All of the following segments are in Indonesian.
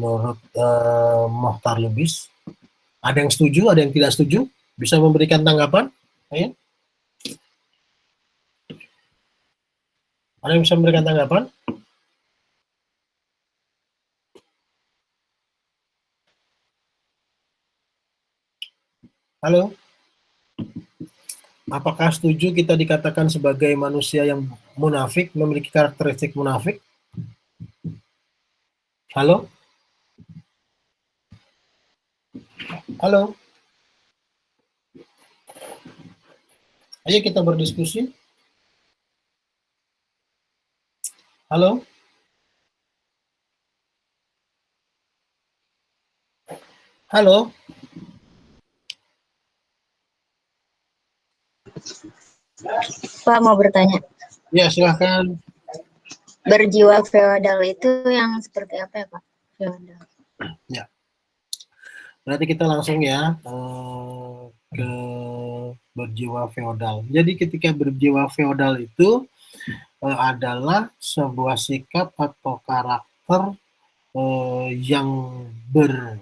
menurut Mohtar Lubis. Ada yang setuju, ada yang tidak setuju? Bisa memberikan tanggapan? Ayo. Ada yang bisa memberikan tanggapan? Halo? Apakah setuju kita dikatakan sebagai manusia yang munafik, memiliki karakteristik munafik? Halo? Halo? Ayo kita berdiskusi. Halo? Halo? Pak mau bertanya. Ya, silahkan. Berjiwa feodal itu yang seperti apa ya, Pak? Feodal. Ya. Berarti kita langsung ya ke berjiwa feodal. Jadi ketika berjiwa feodal itu adalah sebuah sikap atau karakter yang bernuansa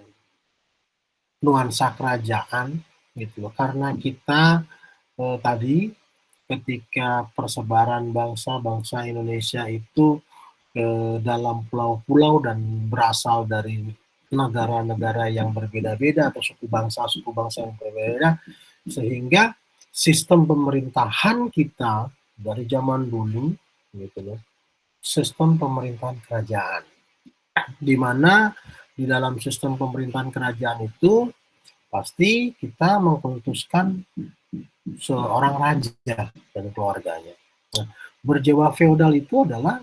kerajaan gitu loh. Karena kita tadi ketika persebaran bangsa-bangsa Indonesia itu dalam pulau-pulau dan berasal dari negara-negara yang berbeda-beda atau suku bangsa yang berbeda, sehingga sistem pemerintahan kita dari zaman dulu gitu loh, sistem pemerintahan kerajaan, di mana di dalam sistem pemerintahan kerajaan itu pasti kita mengkultuskan seorang raja dan keluarganya. Nah, berjiwa feodal itu adalah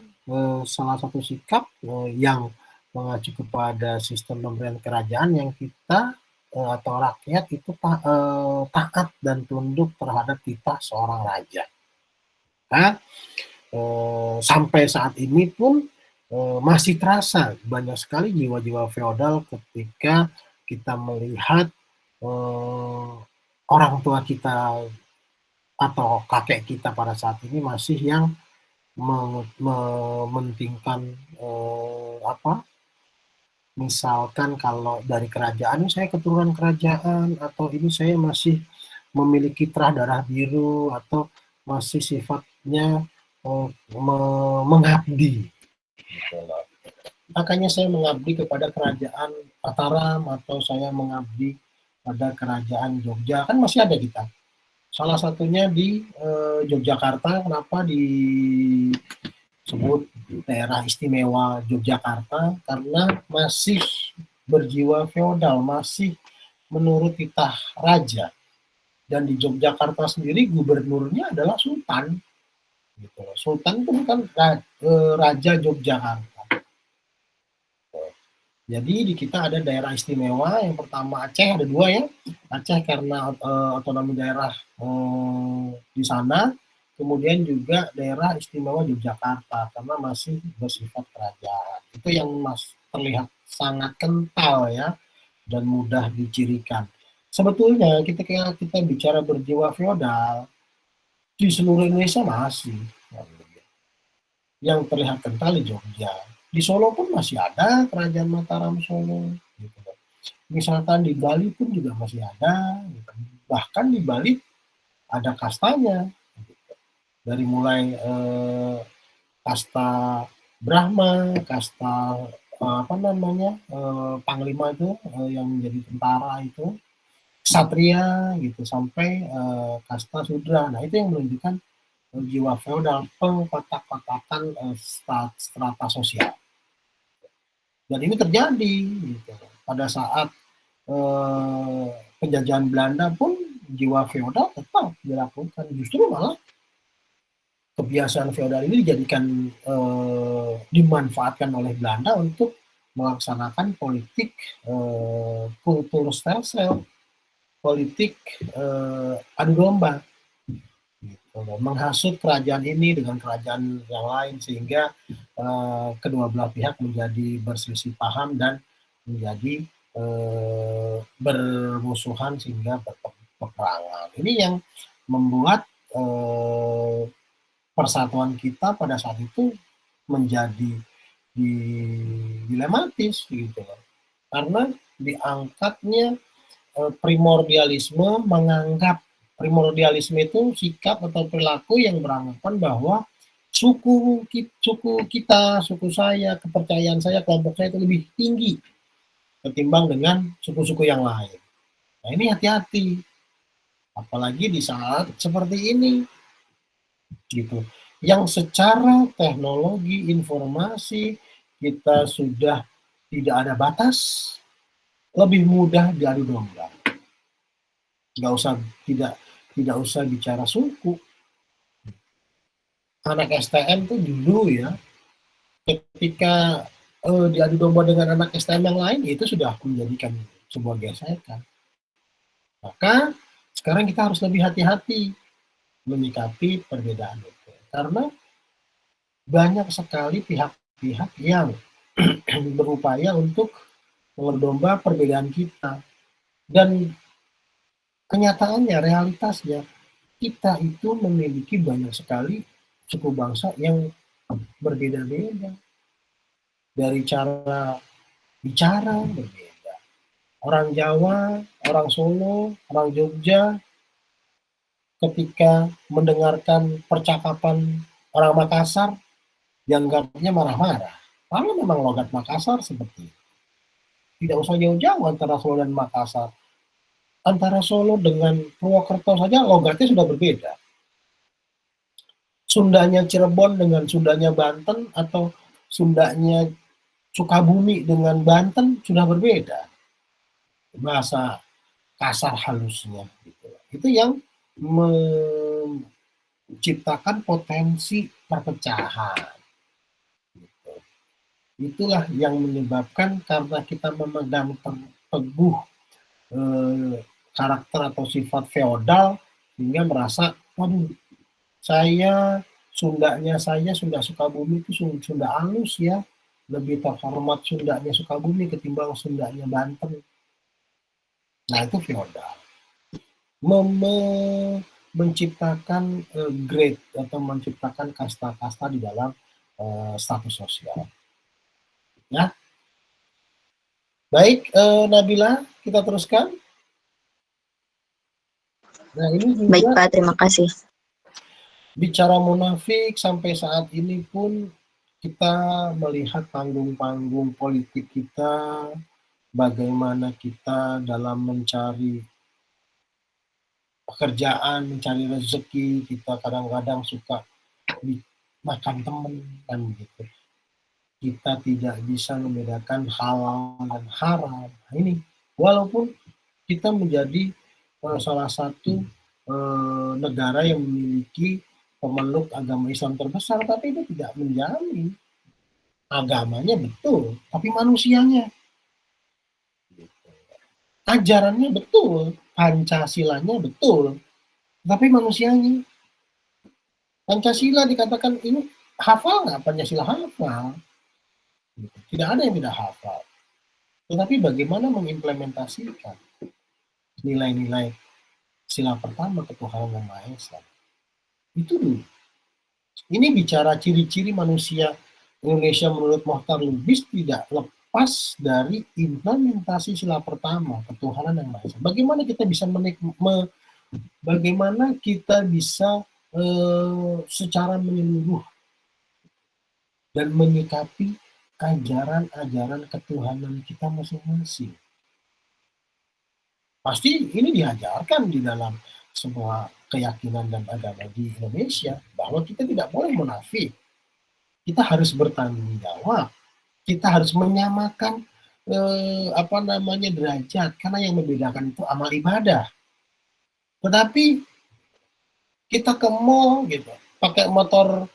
salah satu sikap yang mengacu kepada sistem pemerintahan kerajaan yang kita atau rakyat itu taat dan tunduk terhadap titah seorang raja. Nah, sampai saat ini pun masih terasa banyak sekali jiwa-jiwa feodal ketika kita melihat orang tua kita atau kakek kita pada saat ini masih yang mementingkan misalkan kalau dari kerajaan, saya keturunan kerajaan, atau ini saya masih memiliki terah darah biru, atau masih sifatnya mengabdi gitu loh. Makanya saya mengabdi kepada kerajaan Mataram, atau saya mengabdi pada kerajaan Jogja, kan masih ada kita. Salah satunya di Yogyakarta. Kenapa disebut daerah istimewa Yogyakarta? Karena masih berjiwa feodal, masih menurut titah raja. Dan di Yogyakarta sendiri gubernurnya adalah sultan. Gitu. Sultan itu bukan raja Yogyakarta. Jadi di kita ada daerah istimewa, yang pertama Aceh, ada dua ya. Aceh karena otonomi daerah di sana, kemudian juga daerah istimewa Yogyakarta karena masih bersifat kerajaan. Itu yang terlihat sangat kental ya dan mudah dicirikan. Sebetulnya ketika kita bicara berjiwa feodal di seluruh Indonesia masih. Yang terlihat kental di Jogja. Di Solo pun masih ada kerajaan Mataram Solo. Gitu. Misalkan di Bali pun juga masih ada. Gitu. Bahkan di Bali ada kastanya. Gitu. Dari mulai kasta Brahma, kasta Panglima itu yang menjadi tentara itu, Ksatria gitu, sampai kasta Sudra. Nah itu yang menunjukkan jiwa feodal, pengkotak-kotakan strata sosial. Dan ini terjadi gitu. Pada saat penjajahan Belanda pun jiwa feodal tetap dilakukan. Justru malah kebiasaan feodal ini dijadikan dimanfaatkan oleh Belanda untuk melaksanakan politik kultur stelsel, politik adu domba. Menghasut kerajaan ini dengan kerajaan yang lain sehingga kedua belah pihak menjadi berselisih paham dan menjadi bermusuhan sehingga berpeperangan. Ini yang membuat persatuan kita pada saat itu menjadi dilematis gitu. karena diangkatnya primordialisme, menganggap primordialisme itu sikap atau perilaku yang beranggapan bahwa suku kita, suku saya, kepercayaan saya, kelompok saya itu lebih tinggi ketimbang dengan suku-suku yang lain. Nah ini hati-hati, apalagi di saat seperti ini, gitu. Yang secara teknologi informasi kita sudah tidak ada batas, lebih mudah diadu domba. Tidak usah bicara suku. Anak STM tuh dulu ya, ketika diadu domba dengan anak STM yang lain, itu sudah menjadikan sebuah gesekan. Maka sekarang kita harus lebih hati-hati menyikapi perbedaan itu, karena banyak sekali pihak-pihak yang berupaya untuk mengedomba perbedaan kita, dan kenyataannya, realitasnya, kita itu memiliki banyak sekali suku bangsa yang berbeda-beda. Dari cara bicara berbeda. Orang Jawa, orang Solo, orang Jogja, ketika mendengarkan percakapan orang Makassar, dianggapnya marah-marah. Karena memang logat Makassar seperti itu. Tidak usah jauh-jauh antara Solo dan Makassar. Antara Solo dengan Purwokerto saja logatnya sudah berbeda. Sundanya Cirebon dengan Sundanya Banten atau Sundanya Sukabumi dengan Banten sudah berbeda. Bahasa kasar halusnya. Gitu. Itu yang menciptakan potensi perpecahan. Gitu. Itulah yang menyebabkan karena kita memegang teguh karakter atau sifat feodal, sehingga merasa, waduh, Sundanya saya, Sunda Sukabumi itu Sunda halus ya, lebih terhormat Sundanya Sukabumi ketimbang Sundanya Banten. Nah itu feodal. Menciptakan grade atau menciptakan kasta-kasta di dalam status sosial. Ya, baik, Nabila, kita teruskan. Nah ini juga, baik Pak, terima kasih. Bicara munafik, sampai saat ini pun kita melihat panggung-panggung politik kita, bagaimana kita dalam mencari pekerjaan, mencari rezeki, kita kadang-kadang suka makan teman, kan begitu. Kita tidak bisa membedakan halal dan haram. Nah, ini walaupun kita menjadi salah satu negara yang memiliki pemeluk agama Islam terbesar, tapi itu tidak menjamin agamanya betul, tapi manusianya. Ajarannya betul, Pancasilanya betul, tapi manusianya. Pancasila dikatakan ini hafal nggak? Pancasila hafal. Tidak ada yang tidak hafal. Tetapi bagaimana mengimplementasikan nilai-nilai sila pertama ketuhanan yang Maha Esa. Itu dulu. Ini bicara ciri-ciri manusia Indonesia menurut Mohtar Lubis tidak lepas dari implementasi sila pertama ketuhanan yang Maha Esa. Bagaimana kita bisa bagaimana kita bisa secara menyeluruh dan menyikapi ajaran-ajaran ketuhanan kita masing-masing. Pasti ini diajarkan di dalam semua keyakinan dan agama di Indonesia, bahwa kita tidak boleh munafik. Kita harus bertanggung jawab. Kita harus menyamakan derajat, karena yang membedakan itu amal ibadah. Tetapi kita ke mall gitu, pakai motor,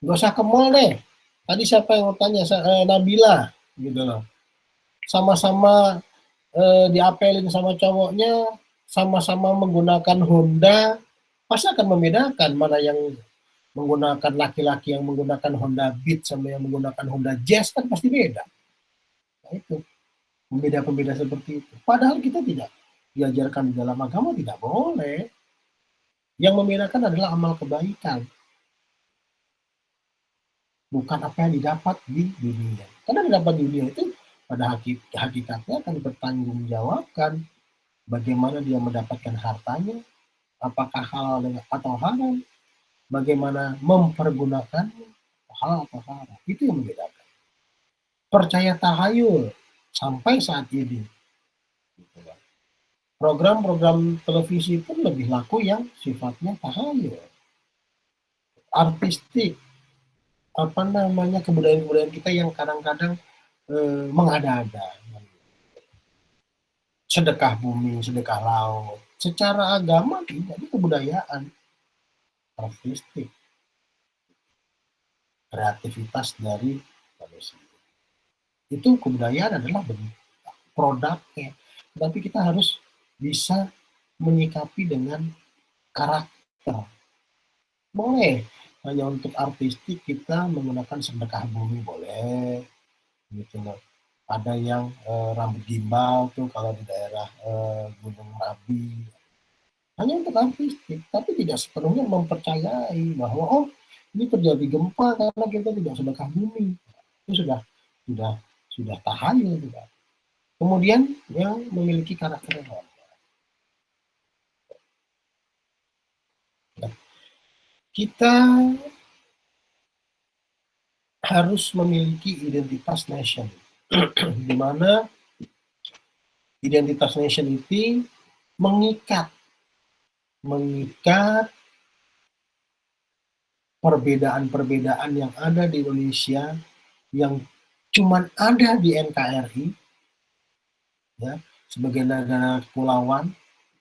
nggak usah ke mall deh. Tadi siapa yang mau tanya? Nabila gitu loh. Sama-sama diapelin sama cowoknya, sama-sama menggunakan Honda, pasti akan membedakan mana yang menggunakan, laki-laki yang menggunakan Honda Beat sama yang menggunakan Honda Jazz, kan pasti beda. Nah itu, pembeda-pembeda seperti itu. Padahal kita tidak diajarkan di dalam agama, tidak boleh. Yang membedakan adalah amal kebaikan, bukan apa yang didapat di dunia. Karena didapat di dunia itu pada hakikatnya akan bertanggungjawabkan bagaimana dia mendapatkan hartanya, apakah halal atau haram, bagaimana mempergunakannya, halal atau haram. Itu yang membedakan. Percaya tahayul sampai saat ini. Program-program televisi pun lebih laku yang sifatnya tahayul, artistik, apa namanya, kebudayaan-kebudayaan kita yang kadang-kadang mengada-ada. Sedekah bumi, sedekah laut. Secara agama tidak, itu kebudayaan, artistik, kreativitas dari manusia. Itu kebudayaan adalah produknya. Tapi kita harus bisa menyikapi dengan karakter. Boleh hanya untuk artistik kita menggunakan sedekah bumi, boleh gitu loh. Ada yang rambut gimbal tuh kalau di daerah Gunung Merapi, hanya untuk artistik, tapi tidak sepenuhnya mempercayai bahwa oh ini terjadi gempa karena kita tidak sedekah bumi. Itu sudah tahayul juga. Kemudian yang memiliki karakter yang kita harus memiliki identitas nation, di mana identitas nation itu mengikat perbedaan-perbedaan yang ada di Indonesia yang cuman ada di NKRI, ya, sebagai negara kepulauan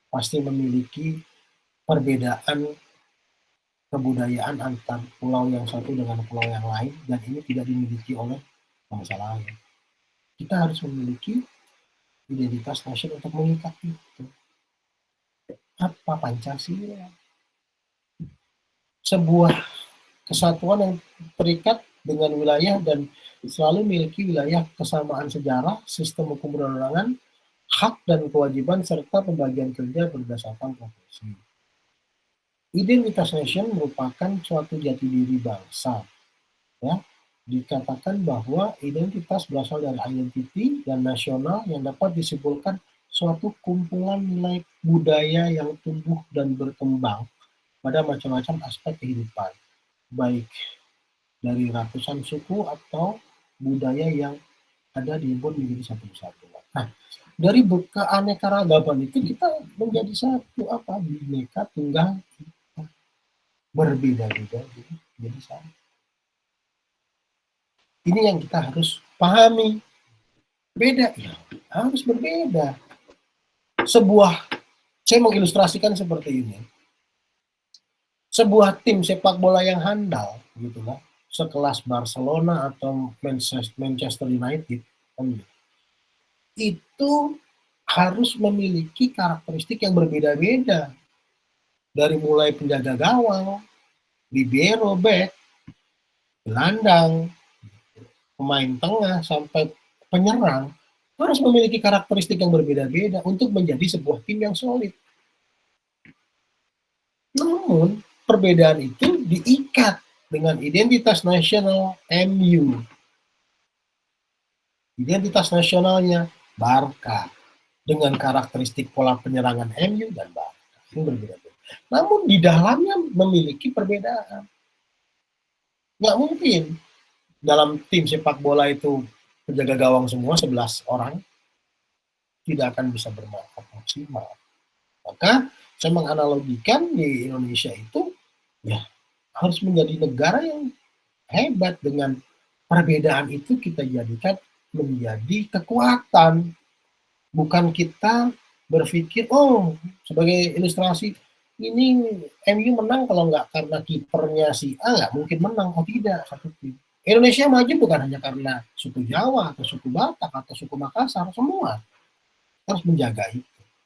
pasti memiliki perbedaan kebudayaan antar pulau yang satu dengan pulau yang lain, dan ini tidak dimiliki oleh bangsa lain. Kita harus memiliki identitas nasional untuk mengikat itu. Apa Pancasila? Sebuah kesatuan yang terikat dengan wilayah dan selalu memiliki wilayah kesamaan sejarah, sistem hukum perundangan, hak dan kewajiban, serta pembagian kerja berdasarkan profesi. Identitas nation merupakan suatu jati diri bangsa. Ya, dikatakan bahwa identitas berasal dari identity dan nasional yang dapat disimpulkan suatu kumpulan nilai budaya yang tumbuh dan berkembang pada macam-macam aspek kehidupan, baik dari ratusan suku atau budaya yang ada dihimpun menjadi satu kesatuan. Nah, dari keanekaragaman itu kita menjadi satu apa? Bineka Tunggal Ika. Berbeda-beda jadi satu. Ini yang kita harus pahami. Beda, ya harus berbeda. Saya mengilustrasikan seperti ini. Sebuah tim sepak bola yang handal, gitulah, sekelas Barcelona atau Manchester United, itu harus memiliki karakteristik yang berbeda-beda. Dari mulai penjaga gawang, libero, back, gelandang, pemain tengah, sampai penyerang, harus memiliki karakteristik yang berbeda-beda untuk menjadi sebuah tim yang solid. Namun, perbedaan itu diikat dengan identitas nasional MU. Identitas nasionalnya Barca, dengan karakteristik pola penyerangan MU dan Barca. Ini berbeda-beda. Namun di dalamnya memiliki perbedaan. Nggak mungkin dalam tim sepak bola itu penjaga gawang semua 11 orang, tidak akan bisa bermain maksimal. Maka saya menganalogikan di Indonesia itu ya harus menjadi negara yang hebat. Dengan perbedaan itu kita jadikan menjadi kekuatan. Bukan kita berpikir, oh sebagai ilustrasi, ini MU menang kalau nggak karena kipernya si A, nggak mungkin menang. Oh tidak, satu tim. Indonesia maju bukan hanya karena suku Jawa, atau suku Batak, atau suku Makassar, semua harus menjaga itu.